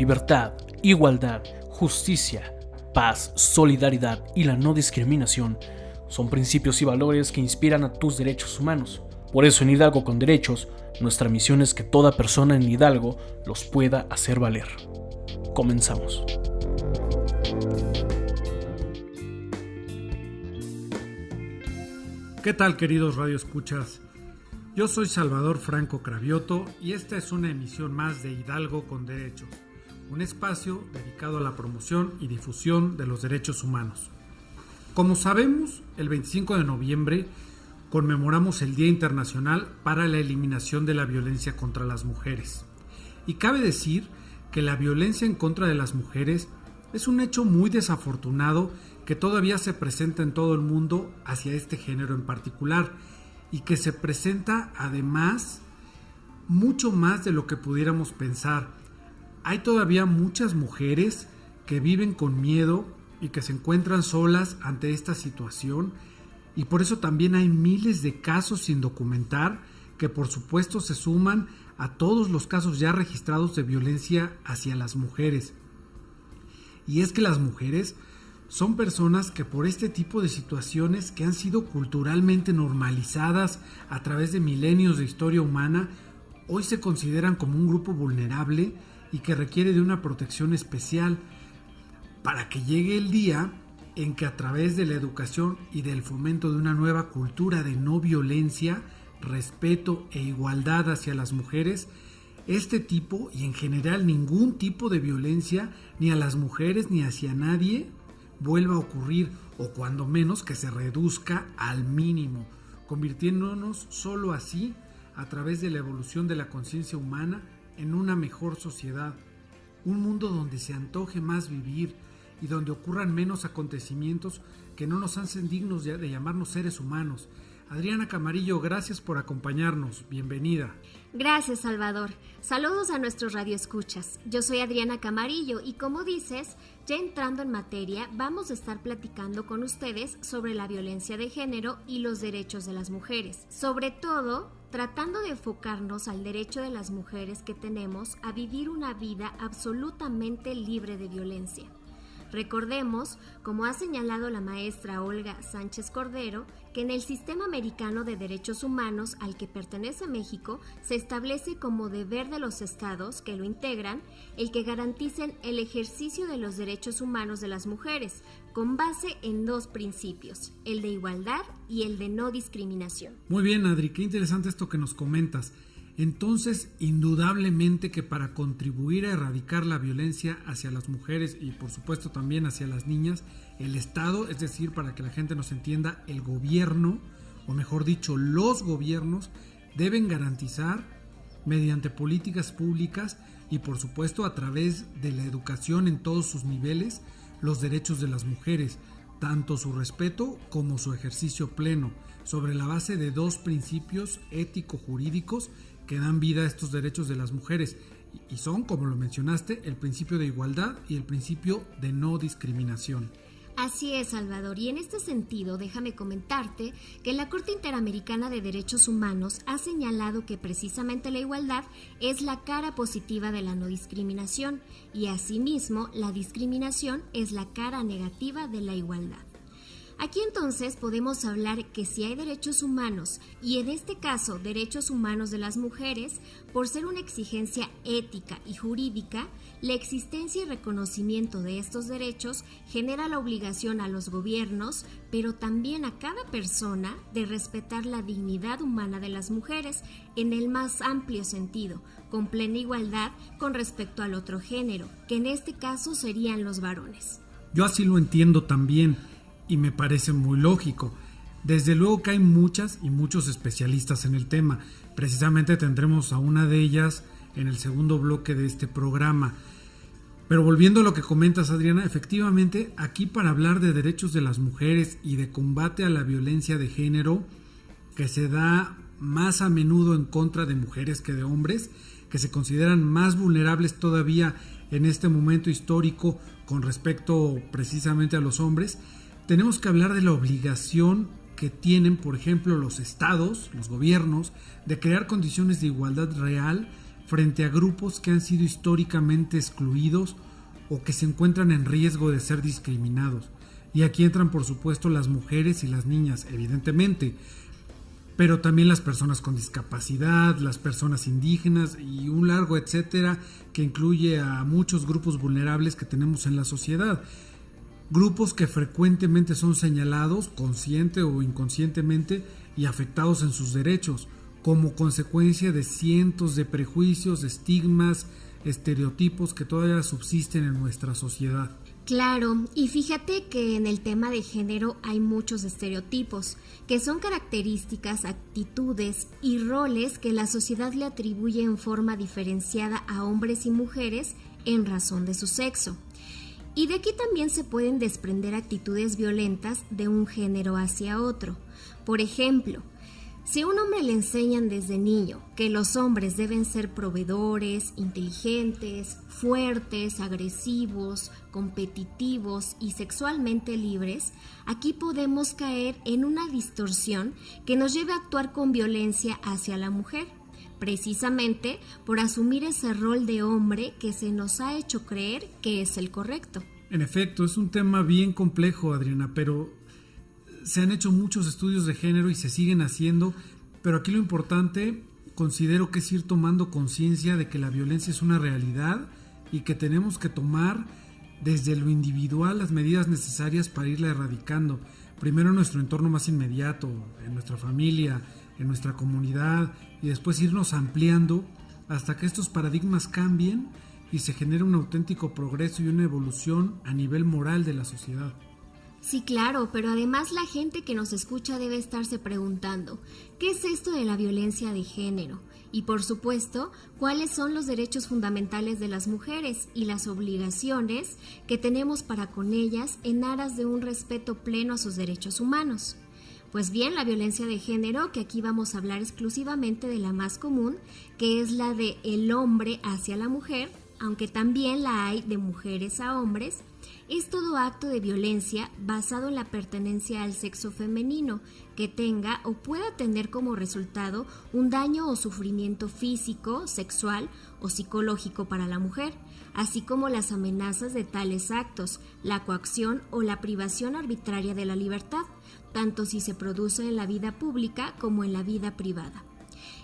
libertad, igualdad, justicia, paz, solidaridad y la no discriminación son principios y valores que inspiran a tus derechos humanos. Por eso en Hidalgo con Derechos, nuestra misión es que toda persona en Hidalgo los pueda hacer valer. Comenzamos. ¿Qué tal, queridos radioescuchas? Yo soy Salvador Franco Cravioto y esta es una emisión más de Hidalgo con Derechos, un espacio dedicado a la promoción y difusión de los derechos humanos. Como sabemos, el 25 de noviembre conmemoramos el Día Internacional para la Eliminación de la Violencia contra las Mujeres. Y cabe decir que la violencia en contra de las mujeres es un hecho muy desafortunado que todavía se presenta en todo el mundo hacia este género en particular y que se presenta además mucho más de lo que pudiéramos pensar. Hay todavía muchas mujeres que viven con miedo y que se encuentran solas ante esta situación y por eso también hay miles de casos sin documentar que por supuesto se suman a todos los casos ya registrados de violencia hacia las mujeres. Y es que las mujeres son personas que por este tipo de situaciones que han sido culturalmente normalizadas a través de milenios de historia humana, hoy se consideran como un grupo vulnerable y que requiere de una protección especial para que llegue el día en que a través de la educación y del fomento de una nueva cultura de no violencia, respeto e igualdad hacia las mujeres, este tipo y en general ningún tipo de violencia ni a las mujeres ni hacia nadie vuelva a ocurrir o cuando menos que se reduzca al mínimo, convirtiéndonos solo así a través de la evolución de la conciencia humana en una mejor sociedad, un mundo donde se antoje más vivir y donde ocurran menos acontecimientos que no nos hacen dignos de llamarnos seres humanos. Adriana Camarillo, gracias por acompañarnos. Bienvenida. Gracias, Salvador. Saludos a nuestros radioescuchas. Yo soy Adriana Camarillo y como dices, ya entrando en materia, vamos a estar platicando con ustedes sobre la violencia de género y los derechos de las mujeres. Sobre todo, tratando de enfocarnos al derecho de las mujeres que tenemos a vivir una vida absolutamente libre de violencia. Recordemos, como ha señalado la maestra Olga Sánchez Cordero, que en el Sistema Americano de Derechos Humanos al que pertenece México se establece como deber de los estados que lo integran el que garanticen el ejercicio de los derechos humanos de las mujeres, con base en dos principios, el de igualdad y el de no discriminación. Muy bien, Adri, qué interesante esto que nos comentas. Entonces, indudablemente que para contribuir a erradicar la violencia hacia las mujeres y por supuesto también hacia las niñas, el Estado, es decir, para que la gente nos entienda, el gobierno, o mejor dicho, los gobiernos, deben garantizar mediante políticas públicas y por supuesto a través de la educación en todos sus niveles, los derechos de las mujeres, tanto su respeto como su ejercicio pleno, sobre la base de dos principios ético-jurídicos que dan vida a estos derechos de las mujeres y son, como lo mencionaste, el principio de igualdad y el principio de no discriminación. Así es, Salvador, y en este sentido déjame comentarte que la Corte Interamericana de Derechos Humanos ha señalado que precisamente la igualdad es la cara positiva de la no discriminación y asimismo la discriminación es la cara negativa de la igualdad. Aquí entonces podemos hablar que si hay derechos humanos, y en este caso derechos humanos de las mujeres, por ser una exigencia ética y jurídica, la existencia y reconocimiento de estos derechos genera la obligación a los gobiernos, pero también a cada persona, de respetar la dignidad humana de las mujeres en el más amplio sentido, con plena igualdad con respecto al otro género, que en este caso serían los varones. Yo así lo entiendo también. Y me parece muy lógico. Desde luego que hay muchas y muchos especialistas en el tema. Precisamente tendremos a una de ellas en el segundo bloque de este programa. Pero volviendo a lo que comentas, Adriana, efectivamente aquí para hablar de derechos de las mujeres y de combate a la violencia de género que se da más a menudo en contra de mujeres que de hombres, que se consideran más vulnerables todavía en este momento histórico con respecto precisamente a los hombres, tenemos que hablar de la obligación que tienen, por ejemplo, los estados, los gobiernos, de crear condiciones de igualdad real frente a grupos que han sido históricamente excluidos o que se encuentran en riesgo de ser discriminados. Y aquí entran, por supuesto, las mujeres y las niñas, evidentemente, pero también las personas con discapacidad, las personas indígenas y un largo etcétera que incluye a muchos grupos vulnerables que tenemos en la sociedad. Grupos que frecuentemente son señalados, consciente o inconscientemente, y afectados en sus derechos, como consecuencia de cientos de prejuicios, estigmas, estereotipos que todavía subsisten en nuestra sociedad. Claro, y fíjate que en el tema de género hay muchos estereotipos, que son características, actitudes y roles que la sociedad le atribuye en forma diferenciada a hombres y mujeres en razón de su sexo. Y de aquí también se pueden desprender actitudes violentas de un género hacia otro. Por ejemplo, si a un hombre le enseñan desde niño que los hombres deben ser proveedores, inteligentes, fuertes, agresivos, competitivos y sexualmente libres, aquí podemos caer en una distorsión que nos lleve a actuar con violencia hacia la mujer, precisamente por asumir ese rol de hombre que se nos ha hecho creer que es el correcto. En efecto, es un tema bien complejo, Adriana, pero se han hecho muchos estudios de género y se siguen haciendo, pero aquí lo importante, considero que es ir tomando conciencia de que la violencia es una realidad y que tenemos que tomar desde lo individual las medidas necesarias para irla erradicando. Primero en nuestro entorno más inmediato, en nuestra familia, en nuestra comunidad, y después irnos ampliando hasta que estos paradigmas cambien y se genere un auténtico progreso y una evolución a nivel moral de la sociedad. Sí, claro, pero además la gente que nos escucha debe estarse preguntando, ¿qué es esto de la violencia de género? Y por supuesto, ¿cuáles son los derechos fundamentales de las mujeres y las obligaciones que tenemos para con ellas en aras de un respeto pleno a sus derechos humanos? Pues bien, la violencia de género, que aquí vamos a hablar exclusivamente de la más común, que es la de el hombre hacia la mujer, aunque también la hay de mujeres a hombres, es todo acto de violencia basado en la pertenencia al sexo femenino que tenga o pueda tener como resultado un daño o sufrimiento físico, sexual o psicológico para la mujer, así como las amenazas de tales actos, la coacción o la privación arbitraria de la libertad, tanto si se produce en la vida pública como en la vida privada.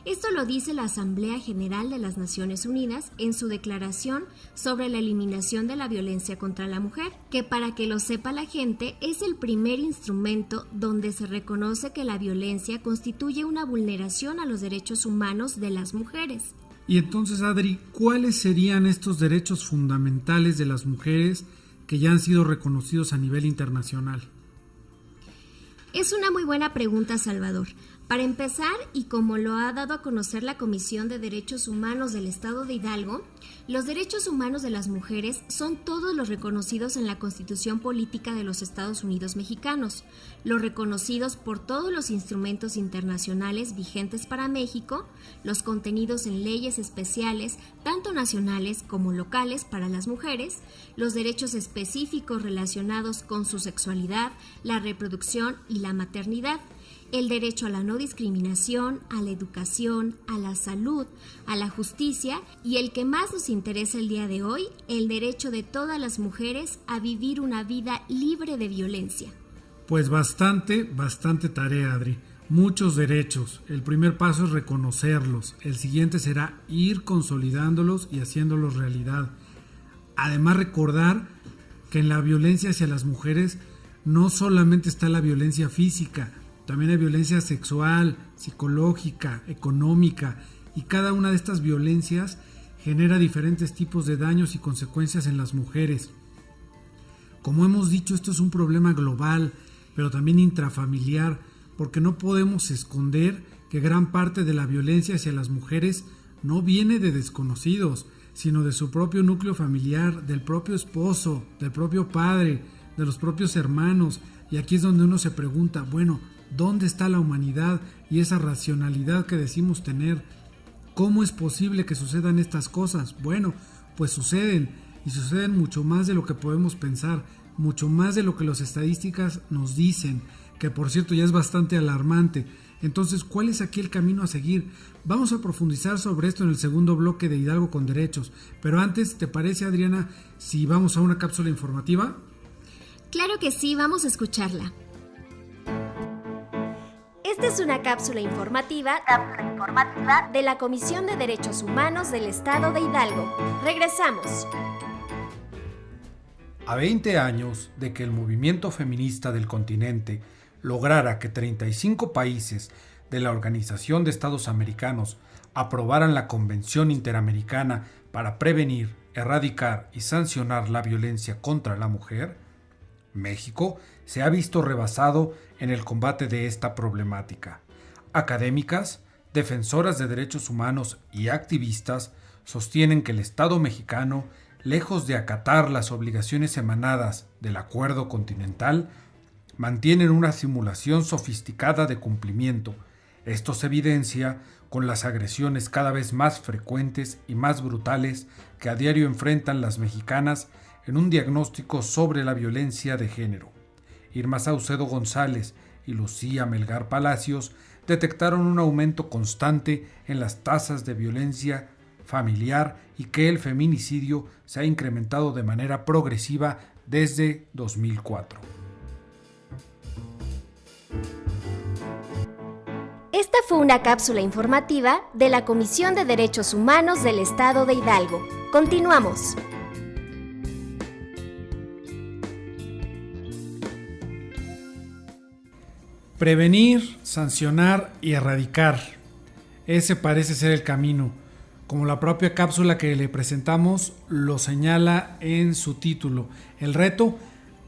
Esto lo dice la Asamblea General de las Naciones Unidas en su declaración sobre la eliminación de la violencia contra la mujer, que para que lo sepa la gente es el primer instrumento donde se reconoce que la violencia constituye una vulneración a los derechos humanos de las mujeres. Y entonces, Adri, ¿cuáles serían estos derechos fundamentales de las mujeres que ya han sido reconocidos a nivel internacional? Es una muy buena pregunta, Salvador. Para empezar, y como lo ha dado a conocer la Comisión de Derechos Humanos del Estado de Hidalgo, los derechos humanos de las mujeres son todos los reconocidos en la Constitución Política de los Estados Unidos Mexicanos, los reconocidos por todos los instrumentos internacionales vigentes para México, los contenidos en leyes especiales, tanto nacionales como locales para las mujeres, los derechos específicos relacionados con su sexualidad, la reproducción y la maternidad, el derecho a la no discriminación, a la educación, a la salud, a la justicia y el que más nos interesa el día de hoy, el derecho de todas las mujeres a vivir una vida libre de violencia. Pues bastante tarea, Adri. Muchos derechos. El primer paso es reconocerlos. El siguiente será ir consolidándolos y haciéndolos realidad. Además, recordar que en la violencia hacia las mujeres no solamente está la violencia física, también hay violencia sexual, psicológica, económica, y cada una de estas violencias genera diferentes tipos de daños y consecuencias en las mujeres. Como hemos dicho, esto es un problema global, pero también intrafamiliar, porque no podemos esconder que gran parte de la violencia hacia las mujeres no viene de desconocidos, sino de su propio núcleo familiar, del propio esposo, del propio padre, de los propios hermanos. Y aquí es donde uno se pregunta, bueno, ¿dónde está la humanidad y esa racionalidad que decimos tener? ¿Cómo es posible que sucedan estas cosas? Bueno, pues suceden, y suceden mucho más de lo que podemos pensar, mucho más de lo que las estadísticas nos dicen. que por cierto ya es bastante alarmante. Entonces, ¿cuál es aquí el camino a seguir? Vamos a profundizar sobre esto en el segundo bloque de Hidalgo con Derechos. Pero antes, ¿te parece, Adriana, si vamos a una cápsula informativa? Claro que sí, vamos a escucharla. Esta es una cápsula informativa de la Comisión de Derechos Humanos del Estado de Hidalgo. Regresamos. A 20 años de que el movimiento feminista del continente lograra que 35 países de la Organización de Estados Americanos aprobaran la Convención Interamericana para prevenir, erradicar y sancionar la violencia contra la mujer, México se ha visto rebasado en el combate de esta problemática. Académicas, defensoras de derechos humanos y activistas sostienen que el Estado mexicano, lejos de acatar las obligaciones emanadas del Acuerdo Continental, mantienen una simulación sofisticada de cumplimiento. Esto se evidencia con las agresiones cada vez más frecuentes y más brutales que a diario enfrentan las mexicanas en un diagnóstico sobre la violencia de género. Irma Saucedo González y Lucía Melgar Palacios detectaron un aumento constante en las tasas de violencia familiar y que el feminicidio se ha incrementado de manera progresiva desde 2004. Esta fue una cápsula informativa de la Comisión de Derechos Humanos del Estado de Hidalgo. Continuamos. Prevenir, sancionar y erradicar. Ese parece ser el camino, como la propia cápsula que le presentamos lo señala en su título. El reto,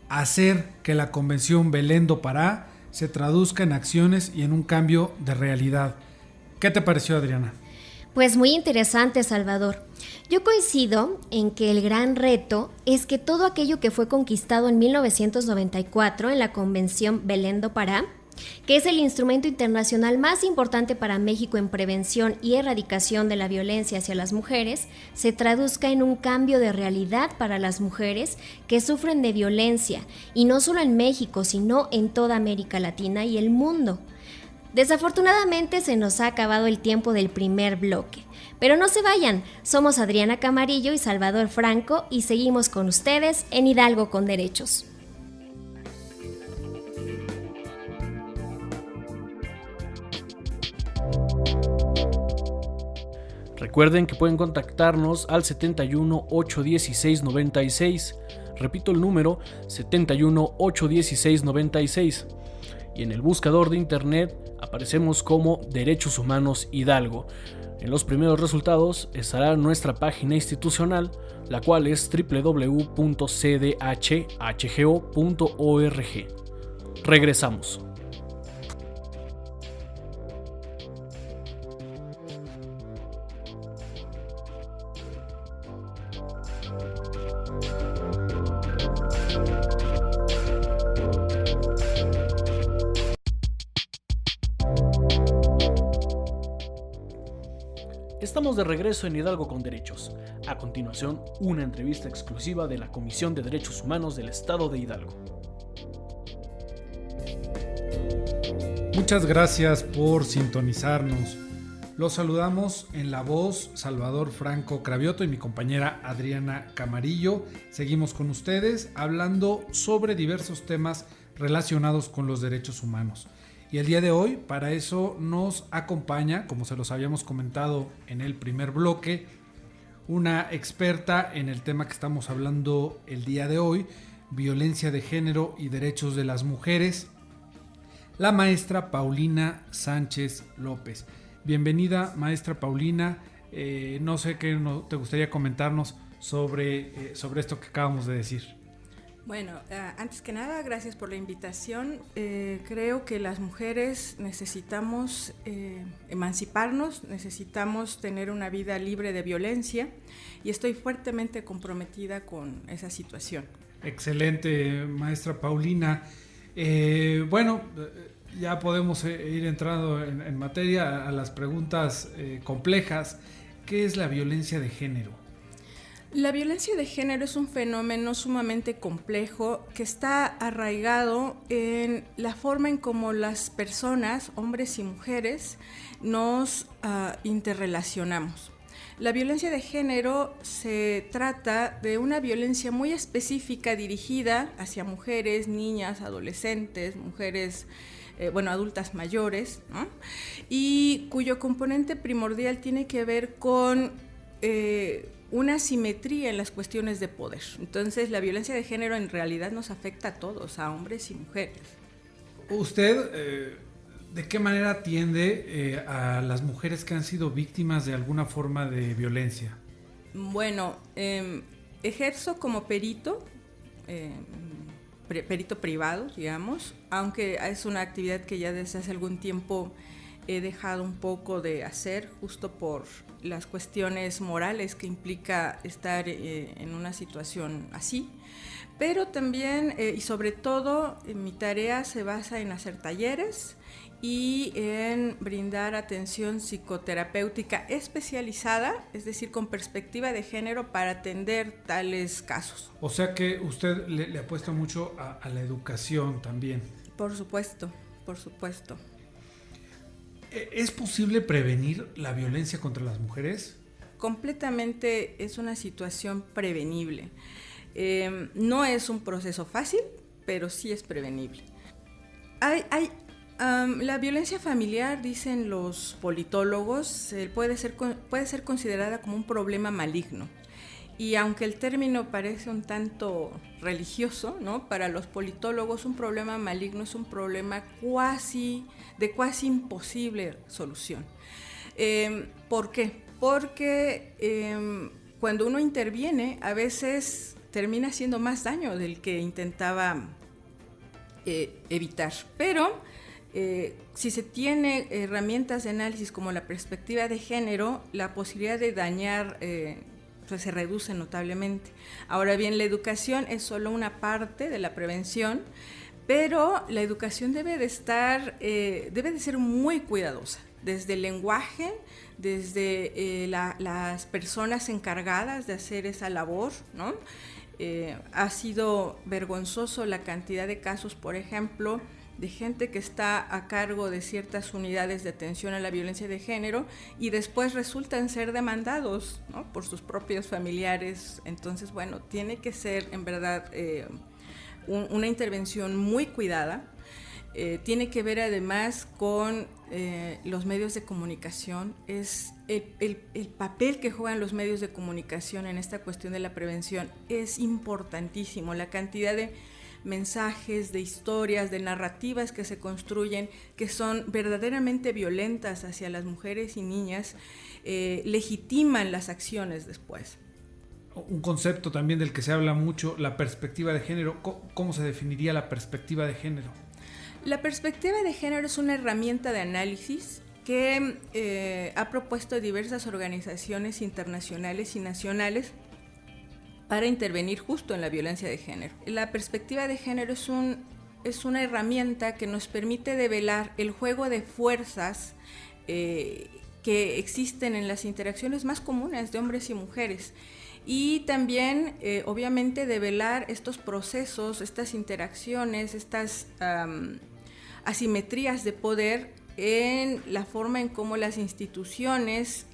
hacer que la Convención Belén do Pará se traduzca en acciones y en un cambio de realidad. ¿Qué te pareció, Adriana? Pues muy interesante, Salvador. Yo coincido en que el gran reto es que todo aquello que fue conquistado en 1994 en la Convención Belén do Pará, que es el instrumento internacional más importante para México en prevención y erradicación de la violencia hacia las mujeres, se traduzca en un cambio de realidad para las mujeres que sufren de violencia, y no solo en México, sino en toda América Latina y el mundo. Desafortunadamente se nos ha acabado el tiempo del primer bloque, pero no se vayan, somos Adriana Camarillo y Salvador Franco y seguimos con ustedes en Hidalgo con Derechos. Recuerden que pueden contactarnos al 71 816 96. Repito el número, 71 816 96. Y en el buscador de internet aparecemos como Derechos Humanos Hidalgo. En los primeros resultados estará nuestra página institucional, la cual es www.cdhhgo.org. Regresamos. Estamos de regreso en Hidalgo con Derechos. A continuación, una entrevista exclusiva de la Comisión de Derechos Humanos del Estado de Hidalgo. Muchas gracias por sintonizarnos. Los saludamos en la voz Salvador Franco Cravioto y mi compañera Adriana Camarillo. Seguimos con ustedes hablando sobre diversos temas relacionados con los derechos humanos. Y el día de hoy, para eso nos acompaña, como se los habíamos comentado en el primer bloque, una experta en el tema que estamos hablando el día de hoy, violencia de género y derechos de las mujeres, la maestra Paulina Sánchez López. Bienvenida, maestra Paulina. No sé qué te gustaría comentarnos sobre esto que acabamos de decir. Bueno, antes que nada, gracias por la invitación. Creo que las mujeres necesitamos emanciparnos, necesitamos tener una vida libre de violencia y estoy fuertemente comprometida con esa situación. Excelente, maestra Paulina. Bueno, ya podemos ir entrando en materia a las preguntas complejas. ¿Qué es la violencia de género? La violencia de género es un fenómeno sumamente complejo que está arraigado en la forma en cómo las personas, hombres y mujeres, nos interrelacionamos. La violencia de género se trata de una violencia muy específica dirigida hacia mujeres, niñas, adolescentes, mujeres, adultas mayores, ¿no? Y cuyo componente primordial tiene que ver con una asimetría en las cuestiones de poder. Entonces, la violencia de género en realidad nos afecta a todos, a hombres y mujeres. ¿Usted de qué manera atiende a las mujeres que han sido víctimas de alguna forma de violencia? Bueno, ejerzo como perito, perito privado, digamos, aunque es una actividad que ya desde hace algún tiempo he dejado un poco de hacer, justo por las cuestiones morales que implica estar en una situación así. Pero también, y sobre todo, mi tarea se basa en hacer talleres y en brindar atención psicoterapéutica especializada, es decir, con perspectiva de género para atender tales casos. O sea que usted le apuesta mucho a la educación también. Por supuesto, por supuesto. ¿Es posible prevenir la violencia contra las mujeres? Completamente es una situación prevenible. No es un proceso fácil, pero sí es prevenible. La violencia familiar, dicen los politólogos, puede ser considerada como un problema maligno. Y aunque el término parece un tanto religioso, ¿no? Para los politólogos un problema maligno es un problema de casi imposible solución. ¿Por qué? Porque cuando uno interviene, a veces termina haciendo más daño del que intentaba evitar. Pero si se tiene herramientas de análisis como la perspectiva de género, la posibilidad de dañar pues se reduce notablemente. Ahora bien, la educación es solo una parte de la prevención, pero la educación debe de ser muy cuidadosa, desde el lenguaje, desde las personas encargadas de hacer esa labor, ¿no? Ha sido vergonzoso la cantidad de casos, por ejemplo, de gente que está a cargo de ciertas unidades de atención a la violencia de género y después resultan ser demandados, ¿no? Por sus propios familiares. Entonces, bueno, tiene que ser en verdad una intervención muy cuidada. Tiene que ver además con los medios de comunicación. Es el papel que juegan los medios de comunicación en esta cuestión de la prevención es importantísimo. La cantidad de mensajes, de historias, de narrativas que se construyen, que son verdaderamente violentas hacia las mujeres y niñas, legitiman las acciones después. Un concepto también del que se habla mucho, la perspectiva de género. ¿Cómo se definiría la perspectiva de género? La perspectiva de género es una herramienta de análisis que ha propuesto diversas organizaciones internacionales y nacionales para intervenir justo en la violencia de género. La perspectiva de género es una herramienta que nos permite develar el juego de fuerzas que existen en las interacciones más comunes de hombres y mujeres. Y también, obviamente, develar estos procesos, estas interacciones, estas asimetrías de poder en la forma en cómo las instituciones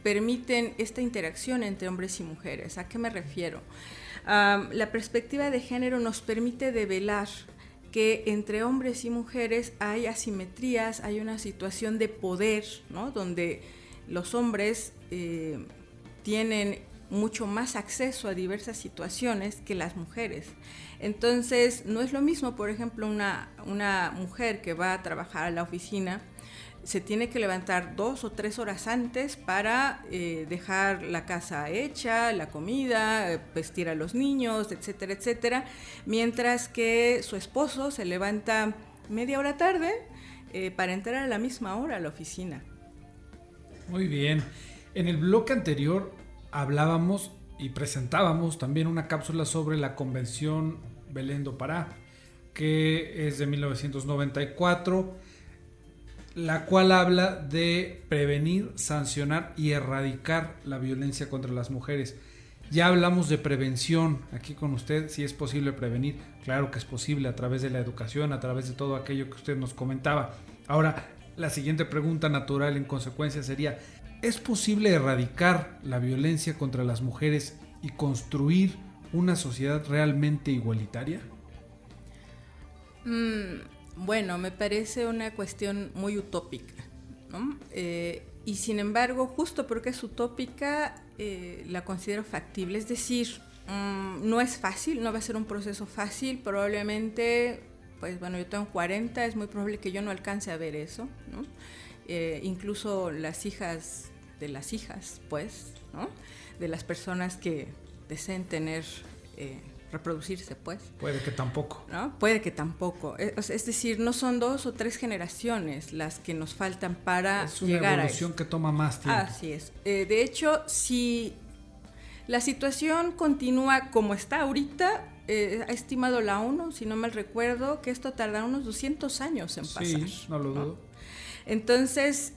permiten esta interacción entre hombres y mujeres. ¿A qué me refiero? La perspectiva de género nos permite develar que entre hombres y mujeres hay asimetrías, hay una situación de poder, ¿no? Donde los hombres tienen mucho más acceso a diversas situaciones que las mujeres. Entonces, no es lo mismo, por ejemplo, una mujer que va a trabajar a la oficina, se tiene que levantar 2 o 3 horas antes para dejar la casa hecha, la comida, vestir a los niños, etcétera, etcétera, mientras que su esposo se levanta media hora tarde para entrar a la misma hora a la oficina. Muy bien. En el bloque anterior hablábamos y presentábamos también una cápsula sobre la Convención Belém do Pará, que es de 1994. la cual habla de prevenir, sancionar y erradicar la violencia contra las mujeres. Ya hablamos de prevención aquí con usted, si es posible prevenir, claro que es posible a través de la educación, a través de todo aquello que usted nos comentaba. Ahora, la siguiente pregunta natural en consecuencia sería, ¿es posible erradicar la violencia contra las mujeres y construir una sociedad realmente igualitaria? Bueno, me parece una cuestión muy utópica, ¿no? Y sin embargo, justo porque es utópica, la considero factible. Es decir, no es fácil, no va a ser un proceso fácil. Probablemente, pues bueno, yo tengo 40, es muy probable que yo no alcance a ver eso, ¿no? Incluso las hijas de las hijas, pues, ¿no? De las personas que deseen tener... reproducirse, pues. Puede que tampoco. ¿No? Puede que tampoco. Es decir, no son 2 o 3 generaciones las que nos faltan para llegar a eso. Es una evolución que toma más tiempo. Así es. De hecho, si la situación continúa como está ahorita, ha estimado la ONU, si no mal recuerdo, que esto tardará unos 200 años en pasar. Sí, no lo dudo. ¿No? Entonces,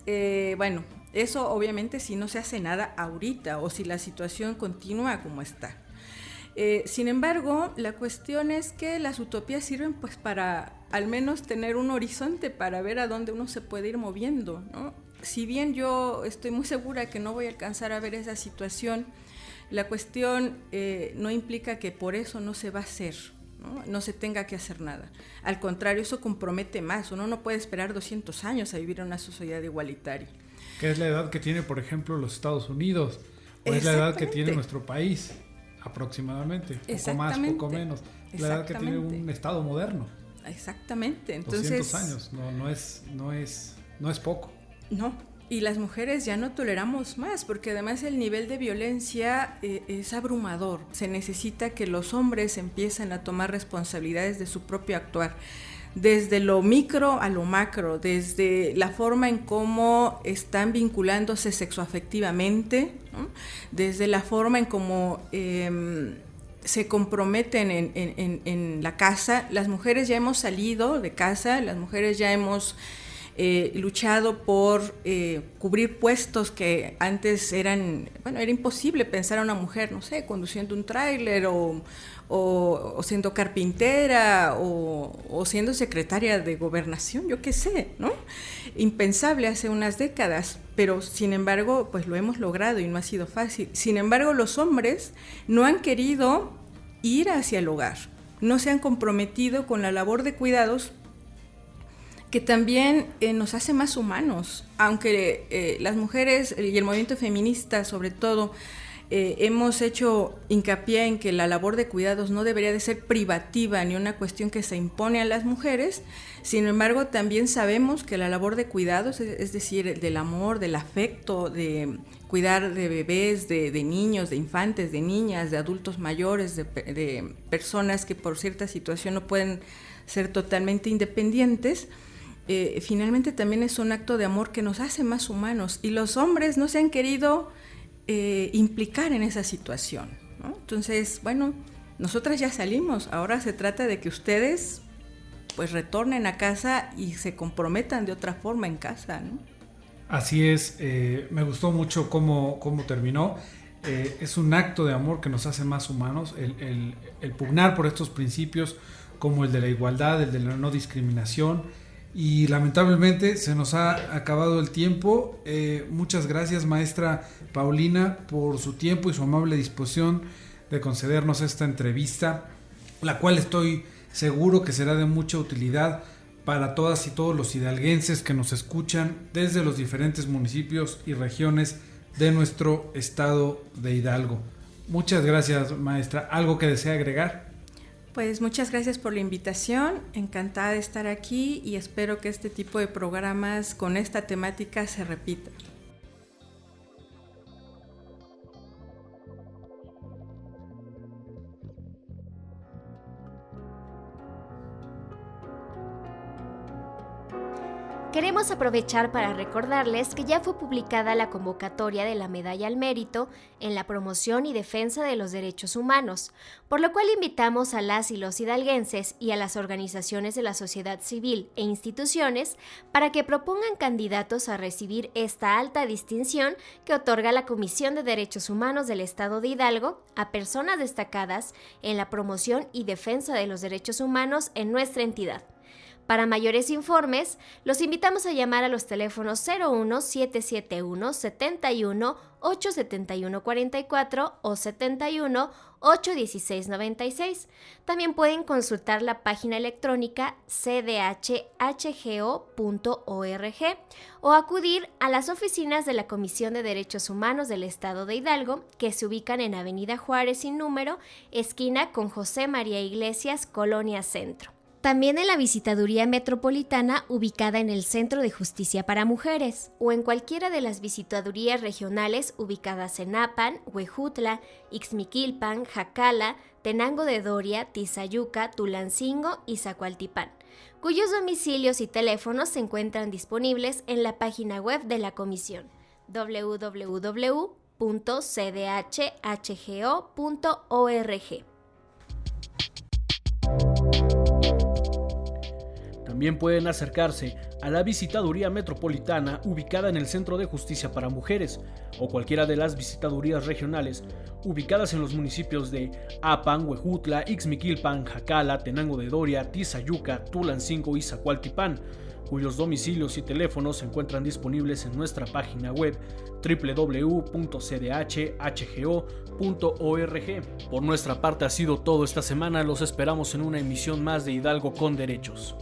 bueno, eso obviamente si no se hace nada ahorita o si la situación continúa como está. Sin embargo, la cuestión es que las utopías sirven pues para al menos tener un horizonte para ver a dónde uno se puede ir moviendo, ¿no? Si bien yo estoy muy segura que no voy a alcanzar a ver esa situación, la cuestión no implica que por eso no se va a hacer, ¿no? No se tenga que hacer nada. Al contrario, eso compromete más. Uno no puede esperar 200 años a vivir en una sociedad igualitaria. ¿Qué es la edad que tiene, por ejemplo, los Estados Unidos? ¿O es la edad que tiene nuestro país? Aproximadamente, poco más, poco menos. La edad que tiene un estado moderno. Exactamente. Entonces, 200 años, no es poco. No, y las mujeres ya no toleramos más, porque además el nivel de violencia es abrumador. Se necesita que los hombres empiecen a tomar responsabilidades de su propio actuar. Desde lo micro a lo macro, desde la forma en cómo están vinculándose sexoafectivamente, ¿no? Desde la forma en cómo se comprometen en la casa. Las mujeres ya hemos salido de casa, las mujeres ya hemos luchado por cubrir puestos que antes era imposible pensar a una mujer, no sé, conduciendo un tráiler o siendo carpintera o siendo secretaria de gobernación, yo qué sé, ¿no? Impensable hace unas décadas, pero sin embargo, pues lo hemos logrado y no ha sido fácil. Sin embargo, los hombres no han querido ir hacia el hogar, no se han comprometido con la labor de cuidados que también nos hace más humanos, aunque las mujeres y el movimiento feminista sobre todo hemos hecho hincapié en que la labor de cuidados no debería de ser privativa ni una cuestión que se impone a las mujeres. Sin embargo, también sabemos que la labor de cuidados, es decir, del amor, del afecto, de cuidar de bebés, de niños, de infantes, de niñas, de adultos mayores, de personas que por cierta situación no pueden ser totalmente independientes, finalmente también es un acto de amor que nos hace más humanos, y los hombres no se han querido implicar en esa situación, ¿no? Entonces, bueno, nosotras ya salimos, ahora se trata de que ustedes pues retornen a casa y se comprometan de otra forma en casa, ¿no? Así es, me gustó mucho cómo terminó. Es un acto de amor que nos hace más humanos, el pugnar por estos principios como el de la igualdad, el de la no discriminación. Y lamentablemente se nos ha acabado el tiempo. Muchas gracias, maestra Paulina, por su tiempo y su amable disposición de concedernos esta entrevista, la cual estoy seguro que será de mucha utilidad para todas y todos los hidalguenses que nos escuchan desde los diferentes municipios y regiones de nuestro estado de Hidalgo. Muchas gracias, maestra. ¿Algo que desea agregar? Pues muchas gracias por la invitación, encantada de estar aquí y espero que este tipo de programas con esta temática se repita. Queremos aprovechar para recordarles que ya fue publicada la convocatoria de la Medalla al Mérito en la promoción y defensa de los derechos humanos, por lo cual invitamos a las y los hidalguenses y a las organizaciones de la sociedad civil e instituciones para que propongan candidatos a recibir esta alta distinción que otorga la Comisión de Derechos Humanos del Estado de Hidalgo a personas destacadas en la promoción y defensa de los derechos humanos en nuestra entidad. Para mayores informes, los invitamos a llamar a los teléfonos 01-771 71 871 44 o 71 816 96. También pueden consultar la página electrónica cdhhgo.org o acudir a las oficinas de la Comisión de Derechos Humanos del Estado de Hidalgo, que se ubican en Avenida Juárez sin número, esquina con José María Iglesias, Colonia Centro. También en la Visitaduría Metropolitana, ubicada en el Centro de Justicia para Mujeres, o en cualquiera de las visitadurías regionales ubicadas en Apan, Huejutla, Ixmiquilpan, Jacala, Tenango de Doria, Tizayuca, Tulancingo y Zacualtipán, cuyos domicilios y teléfonos se encuentran disponibles en la página web de la Comisión, www.cdhhgo.org. También pueden acercarse a la Visitaduría Metropolitana ubicada en el Centro de Justicia para Mujeres o cualquiera de las visitadurías regionales ubicadas en los municipios de Apan, Huejutla, Ixmiquilpan, Jacala, Tenango de Doria, Tizayuca, Tulancingo y Zacualtipán, cuyos domicilios y teléfonos se encuentran disponibles en nuestra página web www.cdhhgo.org. Por nuestra parte ha sido todo esta semana, los esperamos en una emisión más de Hidalgo con Derechos.